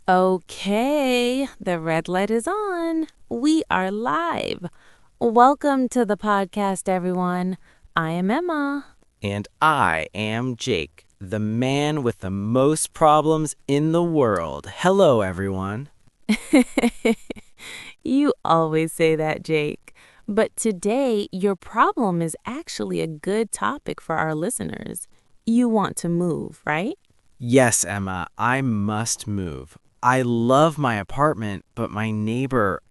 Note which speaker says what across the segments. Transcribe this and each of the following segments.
Speaker 1: Okay, the red light is on. We are live. Welcome to the podcast, everyone. I am Emma.
Speaker 2: And I am Jake, the man with the most problems in the world. Hello, everyone.
Speaker 1: You always say that, Jake. But today, your problem is actually a good topic for our listeners. You want to move, right?
Speaker 2: Yes, Emma, I must move. I love my apartment, but my neighbor,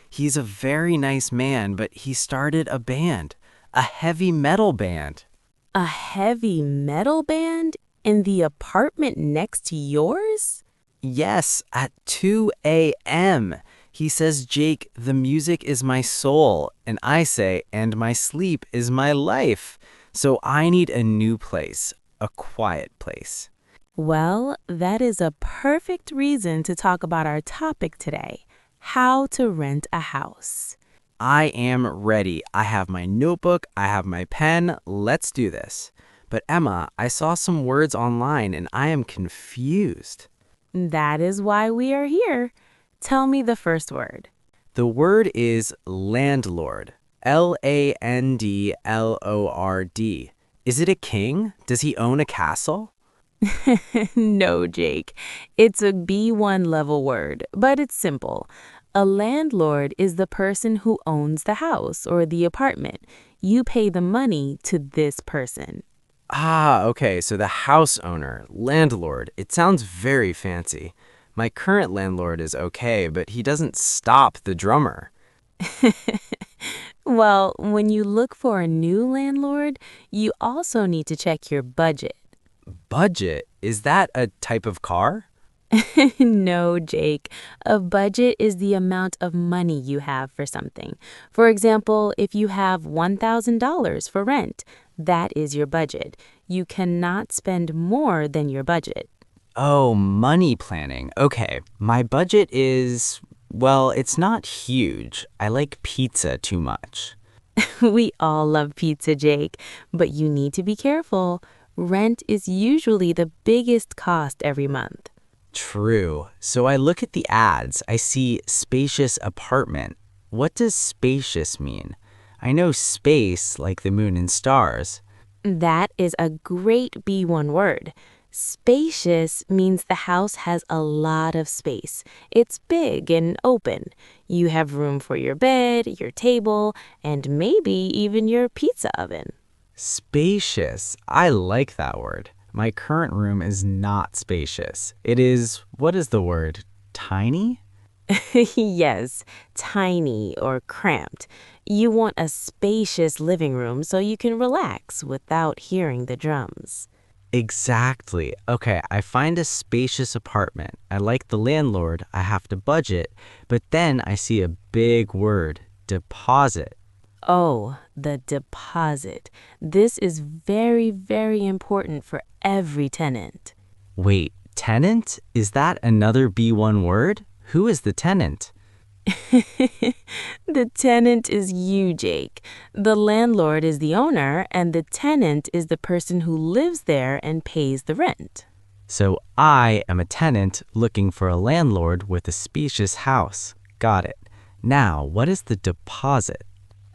Speaker 2: he's a very nice man, but he started a band, a heavy metal band.
Speaker 1: A heavy metal band in the apartment next to yours?
Speaker 2: Yes, at 2 a.m. He says, Jake, the music is my soul. And I say, and my sleep is my life. So I need a new place, a quiet place.
Speaker 1: Well, that is a perfect reason to talk about our topic today, how to rent a house.
Speaker 2: I am ready. I have my notebook, I have my pen. Let's do this. But Emma, I saw some words online and I am confused.
Speaker 1: That is why we are here. Tell me the first word.
Speaker 2: The word is landlord. Landlord. Is it a king? Does he own a castle?
Speaker 1: No, Jake. It's a B1 level word, but it's simple. A landlord is the person who owns the house or the apartment. You pay the money to this person.
Speaker 2: Ah, okay, so the house owner, landlord. It sounds very fancy. My current landlord is okay, but he doesn't stop the drummer.
Speaker 1: Well, when you look for a new landlord, you also need to check your budget.
Speaker 2: Budget? Is that a type of car?
Speaker 1: No, Jake. A budget is the amount of money you have for something. For example, if you have $1,000 for rent, that is your budget. You cannot spend more than your budget.
Speaker 2: Oh, money planning. Okay, my budget is, well, it's not huge. I like pizza too much.
Speaker 1: We all love pizza, Jake, but you need to be careful. Rent is usually the biggest cost every month.
Speaker 2: True. So I look at the ads. I see spacious apartment. What does spacious mean? I know space, like the moon and stars.
Speaker 1: That is a great B1 word. Spacious means the house has a lot of space. It's big and open. You have room for your bed, your table, and maybe even your pizza oven.
Speaker 2: Spacious. I like that word. My current room is not spacious. It is, what is the word? Tiny?
Speaker 1: Yes, tiny or cramped. You want a spacious living room so you can relax without hearing the drums.
Speaker 2: Exactly. Okay, I find a spacious apartment. I like the landlord. I have to budget. But then I see a big word, deposit.
Speaker 1: Oh, the deposit. This is very, very important for every tenant.
Speaker 2: Wait, tenant? Is that another B1 word? Who is the tenant?
Speaker 1: The tenant is you, Jake. The landlord is the owner, and the tenant is the person who lives there and pays the rent.
Speaker 2: So I am a tenant looking for a landlord with a spacious house. Got it. Now, what is the deposit?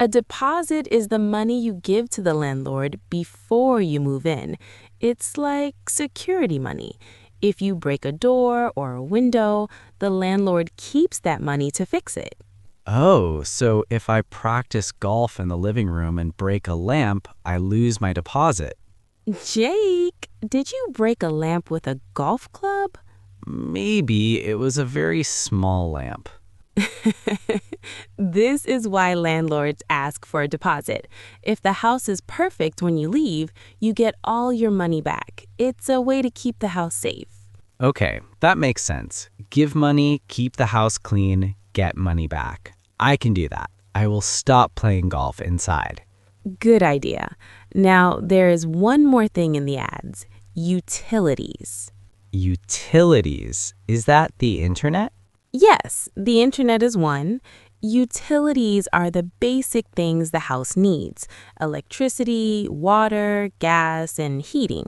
Speaker 1: A deposit is the money you give to the landlord before you move in. It's like security money. If you break a door or a window, the landlord keeps that money to fix it.
Speaker 2: Oh, so if I practice golf in the living room and break a lamp, I lose my deposit.
Speaker 1: Jake, did you break a lamp with a golf club?
Speaker 2: Maybe it was a very small lamp.
Speaker 1: This is why landlords ask for a deposit. If the house is perfect when you leave, you get all your money back. It's a way to keep the house safe.
Speaker 2: Okay, that makes sense. Give money, keep the house clean, get money back. I can do that. I will stop playing golf inside.
Speaker 1: Good idea. Now, there is one more thing in the ads, utilities.
Speaker 2: Utilities. Is that the internet?
Speaker 1: Yes, the internet is one. Utilities are the basic things the house needs: electricity, water, gas, and heating.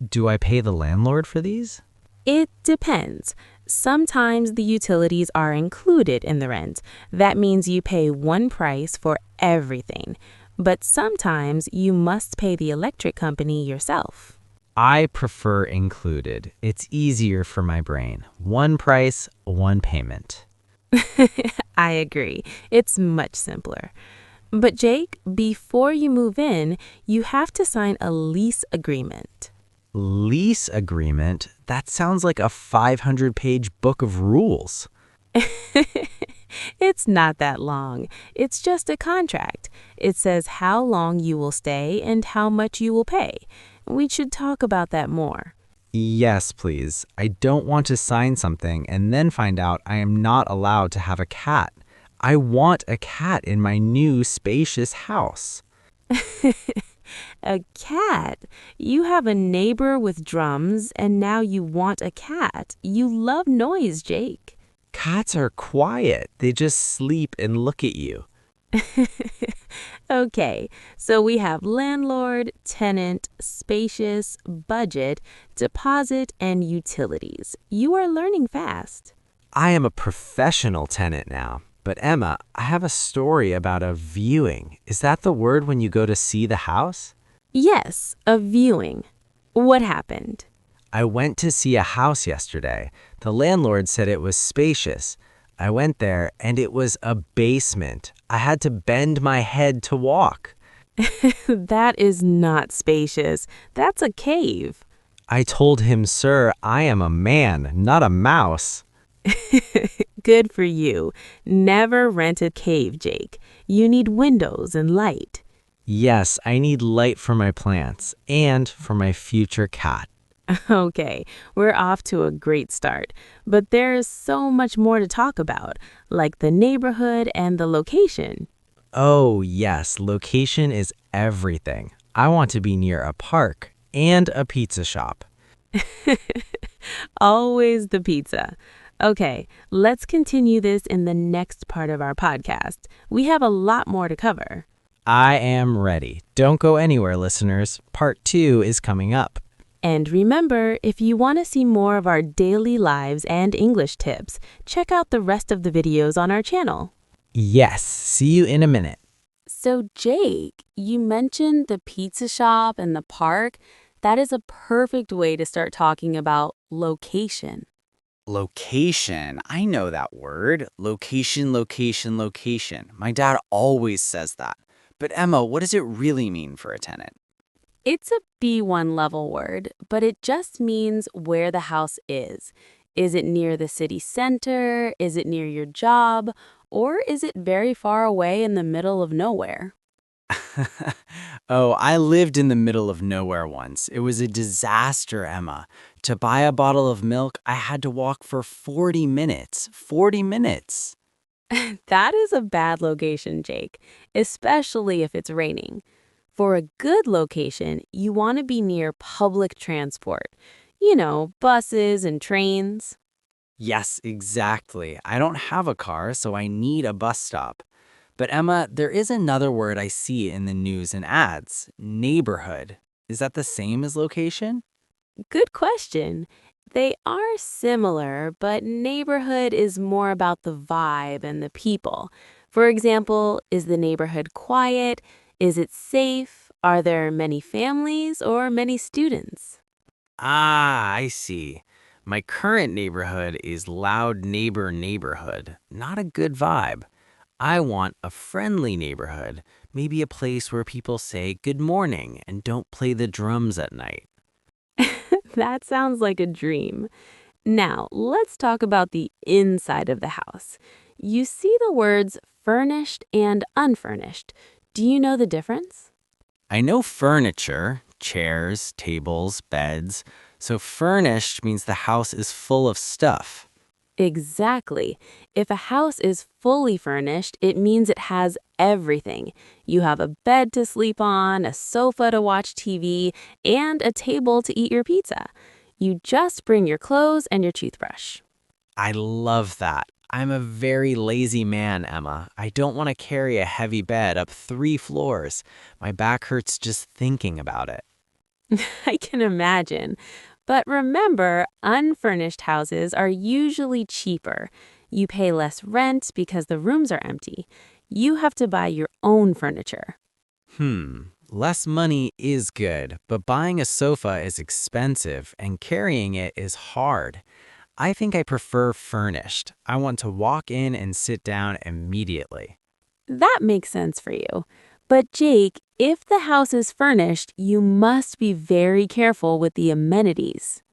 Speaker 2: Do I pay the landlord for these?
Speaker 1: It depends. Sometimes the utilities are included in the rent. That means you pay one price for everything. But sometimes you must pay the electric company yourself.
Speaker 2: I prefer included. It's easier for my brain. One price, one payment.
Speaker 1: I agree. It's much simpler. But Jake, before you move in, you have to sign a lease agreement.
Speaker 2: Lease agreement? That sounds like a 500-page book of rules.
Speaker 1: It's not that long. It's just a contract. It says how long you will stay and how much you will pay. We should talk about that more.
Speaker 2: Yes, please. I don't want to sign something and then find out I am not allowed to have a cat. I want a cat in my new spacious house.
Speaker 1: A cat? You have a neighbor with drums and now you want a cat. You love noise, Jake.
Speaker 2: Cats are quiet. They just sleep and look at you.
Speaker 1: Okay, so we have landlord, tenant, spacious, budget, deposit, and utilities. You are learning fast.
Speaker 2: I am a professional tenant now. But Emma, I have a story about a viewing. Is that the word when you go to see the house?
Speaker 1: Yes, a viewing. What happened?
Speaker 2: I went to see a house yesterday. The landlord said it was spacious. I went there and it was a basement. I had to bend my head to walk.
Speaker 1: That is not spacious. That's a cave.
Speaker 2: I told him, "Sir, I am a man, not a mouse."
Speaker 1: Good for you. Never rent a cave, Jake. You need windows and light.
Speaker 2: Yes, I need light for my plants and for my future cat.
Speaker 1: Okay, we're off to a great start. But there is so much more to talk about, like the neighborhood and the location.
Speaker 2: Oh, yes, location is everything. I want to be near a park and a pizza shop.
Speaker 1: Always the pizza. Okay, let's continue this in the next part of our podcast. We have a lot more to cover.
Speaker 2: I am ready. Don't go anywhere, listeners. Part 2 is coming up.
Speaker 1: And remember, if you want to see more of our daily lives and English tips, check out the rest of the videos on our channel.
Speaker 2: Yes, see you in a minute.
Speaker 1: So, Jake, you mentioned the pizza shop and the park. That is a perfect way to start talking about location.
Speaker 3: Location. I know that word. Location, location, location. My dad always says that. But Emma, what does it really mean for a tenant?
Speaker 1: It's a B1 level word, but it just means where the house is. Is it near the city center? Is it near your job? Or is it very far away in the middle of nowhere?
Speaker 3: Oh, I lived in the middle of nowhere once. It was a disaster, Emma. To buy a bottle of milk, I had to walk for 40 minutes. 40 minutes.
Speaker 1: That is a bad location, Jake, especially if it's raining. For a good location, you want to be near public transport. You know, buses and trains.
Speaker 3: Yes, exactly. I don't have a car, so I need a bus stop. But Emma, there is another word I see in the news and ads, neighborhood. Is that the same as location?
Speaker 1: Good question. They are similar, but neighborhood is more about the vibe and the people. For example, is the neighborhood quiet? Is it safe? Are there many families or many students?
Speaker 3: Ah, I see. My current neighborhood is loud neighbor neighborhood. Not a good vibe. I want a friendly neighborhood, maybe a place where people say good morning and don't play the drums at night.
Speaker 1: That sounds like a dream. Now, let's talk about the inside of the house. You see the words furnished and unfurnished. Do you know the difference?
Speaker 3: I know furniture, chairs, tables, beds. So furnished means the house is full of stuff.
Speaker 1: Exactly. If a house is fully furnished, it means it has everything. You have a bed to sleep on, a sofa to watch TV, and a table to eat your pizza. You just bring your clothes and your toothbrush.
Speaker 3: I love that. I'm a very lazy man, Emma. I don't want to carry a heavy bed up 3 floors. My back hurts just thinking about it.
Speaker 1: I can imagine. But remember, unfurnished houses are usually cheaper. You pay less rent because the rooms are empty. You have to buy your own furniture.
Speaker 3: Less money is good, but buying a sofa is expensive and carrying it is hard. I think I prefer furnished. I want to walk in and sit down immediately.
Speaker 1: That makes sense for you. But Jake, if the house is furnished, you must be very careful with the amenities.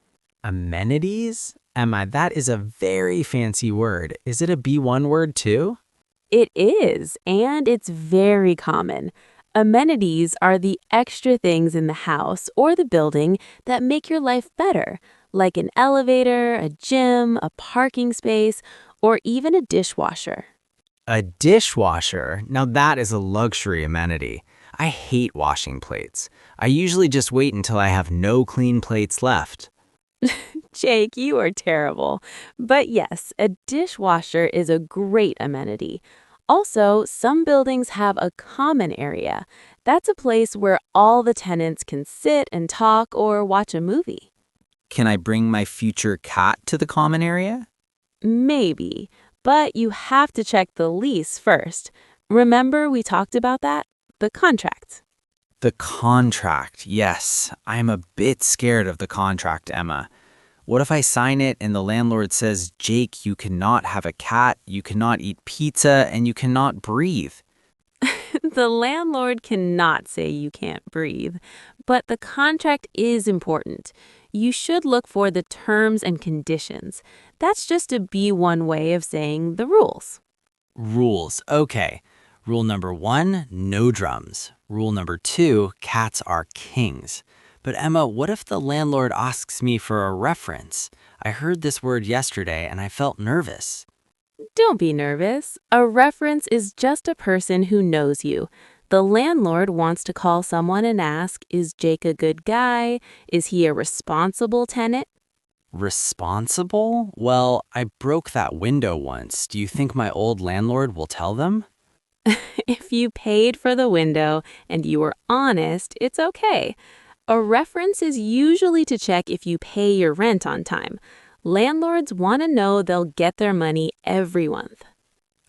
Speaker 3: Amenities? Emma, that is a very fancy word. Is it a B1 word too?
Speaker 1: It is, and it's very common. Amenities are the extra things in the house or the building that make your life better, like an elevator, a gym, a parking space, or even a dishwasher.
Speaker 3: A dishwasher? Now that is a luxury amenity. I hate washing plates. I usually just wait until I have no clean plates left.
Speaker 1: Jake, you are terrible. But yes, a dishwasher is a great amenity. Also, some buildings have a common area. That's a place where all the tenants can sit and talk or watch a movie.
Speaker 3: Can I bring my future cat to the common area?
Speaker 1: Maybe, but you have to check the lease first. Remember we talked about that? The contract.
Speaker 3: The contract, yes. I'm a bit scared of the contract, Emma. What if I sign it and the landlord says, Jake, you cannot have a cat, you cannot eat pizza, and you cannot breathe?
Speaker 1: The landlord cannot say you can't breathe, but the contract is important. You should look for the terms and conditions. That's just a B1 way of saying the rules.
Speaker 3: Rules, okay. Rule number 1, no drums. Rule number 2, cats are kings. But Emma, what if the landlord asks me for a reference? I heard this word yesterday and I felt nervous.
Speaker 1: Don't be nervous. A reference is just a person who knows you. The landlord wants to call someone and ask, is Jake a good guy? Is he a responsible tenant?
Speaker 3: Responsible? Well, I broke that window once. Do you think my old landlord will tell them?
Speaker 1: If you paid for the window and you were honest, it's okay. A reference is usually to check if you pay your rent on time. Landlords want to know they'll get their money every month.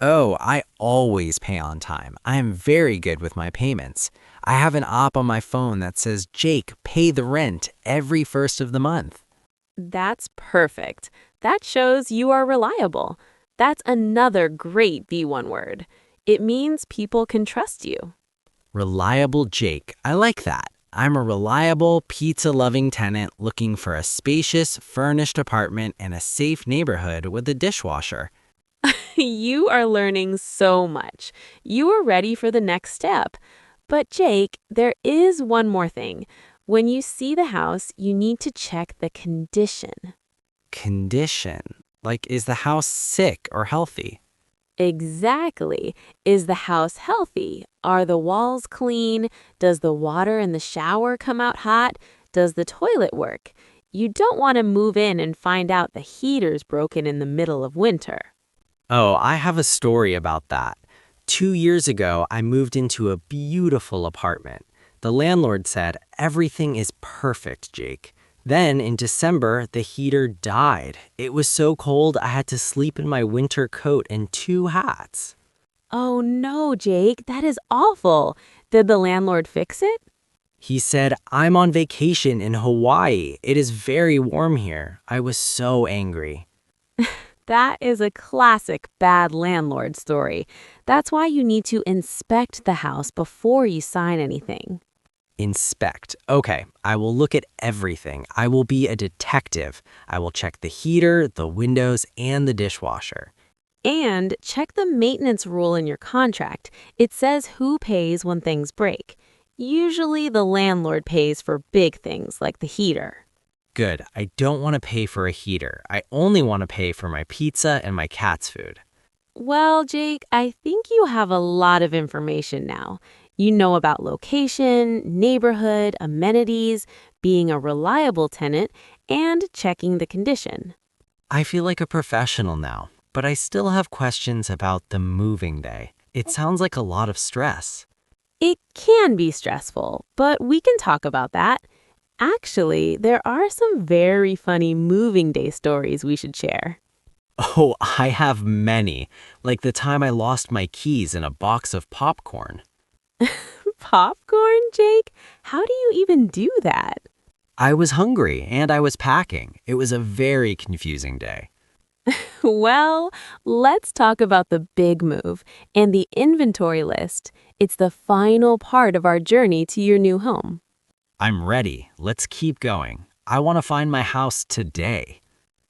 Speaker 3: Oh, I always pay on time. I am very good with my payments. I have an app on my phone that says, Jake, pay the rent every first of the month.
Speaker 1: That's perfect. That shows you are reliable. That's another great B1 word. It means people can trust you.
Speaker 3: Reliable Jake. I like that. I'm a reliable, pizza-loving tenant looking for a spacious, furnished apartment in a safe neighborhood with a dishwasher.
Speaker 1: You are learning so much. You are ready for the next step. But Jake, there is one more thing. When you see the house, you need to check the condition.
Speaker 3: Condition? Like, is the house sick or healthy?
Speaker 1: Exactly. Is the house healthy? Are the walls clean? Does the water in the shower come out hot? Does the toilet work? You don't want to move in and find out the heater's broken in the middle of winter.
Speaker 3: Oh, I have a story about that. 2 years ago, I moved into a beautiful apartment. The landlord said, everything is perfect, Jake. Then, in December, the heater died. It was so cold I had to sleep in my winter coat and 2 hats.
Speaker 1: Oh no, Jake, that is awful. Did the landlord fix it?
Speaker 3: He said, I'm on vacation in Hawaii. It is very warm here. I was so angry.
Speaker 1: That is a classic bad landlord story. That's why you need to inspect the house before you sign anything.
Speaker 3: Inspect. Okay, I will look at everything. I will be a detective. I will check the heater, the windows, and the dishwasher.
Speaker 1: And check the maintenance rule in your contract. It says who pays when things break. Usually the landlord pays for big things like the heater.
Speaker 3: Good. I don't want to pay for a heater. I only want to pay for my pizza and my cat's food.
Speaker 1: Well, Jake, I think you have a lot of information now. You know about location, neighborhood, amenities, being a reliable tenant, and checking the condition.
Speaker 3: I feel like a professional now, but I still have questions about the moving day. It sounds like a lot of stress.
Speaker 1: It can be stressful, but we can talk about that. Actually, there are some very funny moving day stories we should share.
Speaker 3: Oh, I have many, like the time I lost my keys in a box of popcorn.
Speaker 1: Popcorn, Jake? How do you even do that?
Speaker 3: I was hungry and I was packing. It was a very confusing day.
Speaker 1: Well, let's talk about the big move and the inventory list. It's the final part of our journey to your new home.
Speaker 3: I'm ready. Let's keep going. I want to find my house today.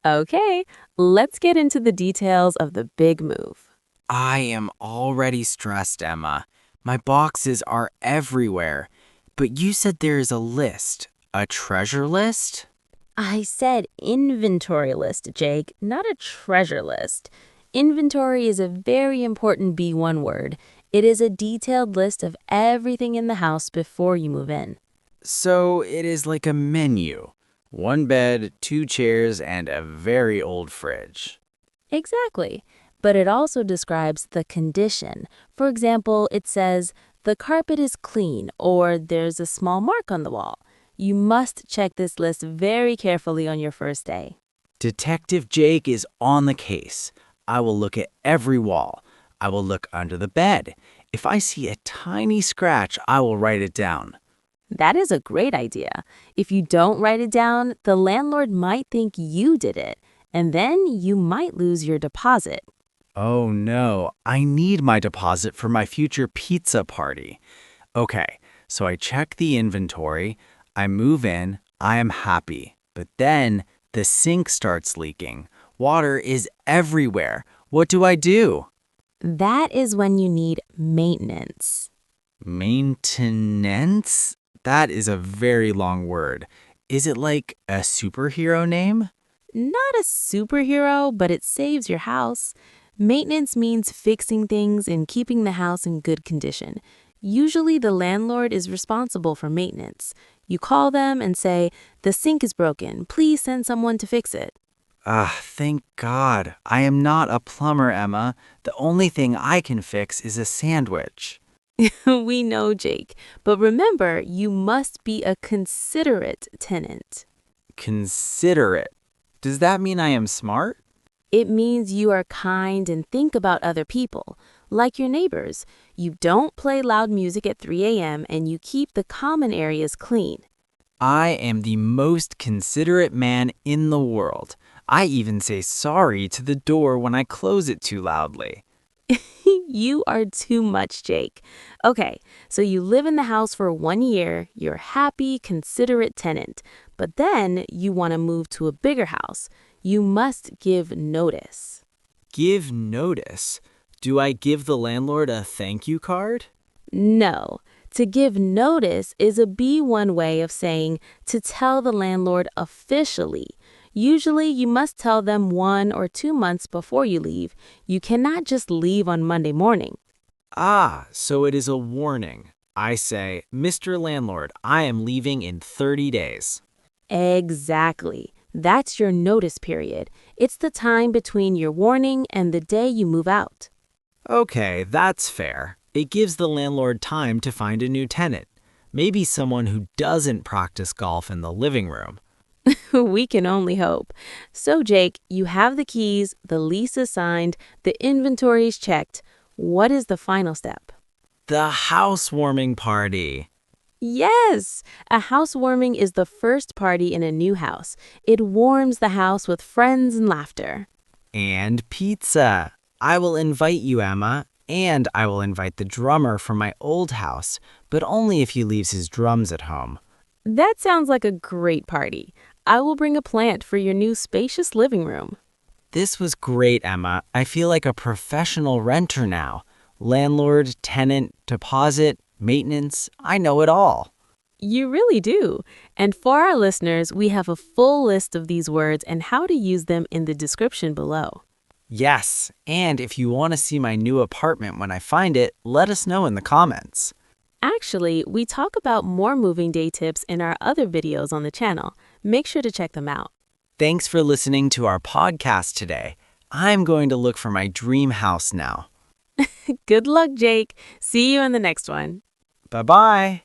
Speaker 1: Okay, let's get into the details of the big move.
Speaker 2: I am already stressed, Emma. My boxes are everywhere. But you said there is a list. A treasure list?
Speaker 1: I said inventory list, Jake, not a treasure list. Inventory is a very important B1 word. It is a detailed list of everything in the house before you move in.
Speaker 2: So it is like a menu. One bed, two chairs, and a very old fridge.
Speaker 1: Exactly. But it also describes the condition. For example, it says, the carpet is clean, or there's a small mark on the wall. You must check this list very carefully on your first day.
Speaker 2: Detective Jake is on the case. I will look at every wall. I will look under the bed. If I see a tiny scratch, I will write it down.
Speaker 1: That is a great idea. If you don't write it down, the landlord might think you did it, and then you might lose your deposit.
Speaker 2: Oh no, I need my deposit for my future pizza party. Okay, so I check the inventory, I move in, I am happy. But then the sink starts leaking. Water is everywhere. What do I do?
Speaker 1: That is when you need maintenance.
Speaker 2: Maintenance? That is a very long word. Is it like a superhero name?
Speaker 1: Not a superhero, but it saves your house. Maintenance means fixing things and keeping the house in good condition. Usually, the landlord is responsible for maintenance. You call them and say, the sink is broken. Please send someone to fix it.
Speaker 2: Ah, thank God. I am not a plumber, Emma. The only thing I can fix is a sandwich.
Speaker 1: We know, Jake. But remember, you must be a considerate tenant.
Speaker 2: Considerate. Does that mean I am smart?
Speaker 1: It means you are kind and think about other people, like your neighbors. You don't play loud music at 3 a.m. and you keep the common areas clean.
Speaker 2: I am the most considerate man in the world. I even say sorry to the door when I close it too loudly.
Speaker 1: You are too much, Jake. Okay, so you live in the house for 1 year, you're a happy, considerate tenant, but then you want to move to a bigger house. You must give notice.
Speaker 2: Give notice. Do I give the landlord a thank you card?
Speaker 1: No. To give notice is a B1 way of saying to tell the landlord officially. Usually, you must tell them 1 or 2 months before you leave. You cannot just leave on Monday morning.
Speaker 2: Ah, so it is a warning. I say, Mr. Landlord, I am leaving in 30 days.
Speaker 1: Exactly. That's your notice period. It's the time between your warning and the day you move out.
Speaker 2: Okay, that's fair. It gives the landlord time to find a new tenant. Maybe someone who doesn't practice golf in the living room.
Speaker 1: We can only hope. So, Jake, you have the keys, the lease is signed, the inventory is checked. What is the final step?
Speaker 2: The housewarming party.
Speaker 1: Yes! A housewarming is the first party in a new house. It warms the house with friends and laughter.
Speaker 2: And pizza. I will invite you, Emma, and I will invite the drummer from my old house, but only if he leaves his drums at home.
Speaker 1: That sounds like a great party. I will bring a plant for your new spacious living room.
Speaker 2: This was great, Emma. I feel like a professional renter now. Landlord, tenant, deposit, maintenance, I know it all.
Speaker 1: You really do. And for our listeners, we have a full list of these words and how to use them in the description below.
Speaker 2: Yes, and if you want to see my new apartment when I find it, let us know in the comments.
Speaker 1: Actually, we talk about more moving day tips in our other videos on the channel. Make sure to check them out.
Speaker 2: Thanks for listening to our podcast today. I'm going to look for my dream house now.
Speaker 1: Good luck, Jake. See you in the next one.
Speaker 2: Bye-bye.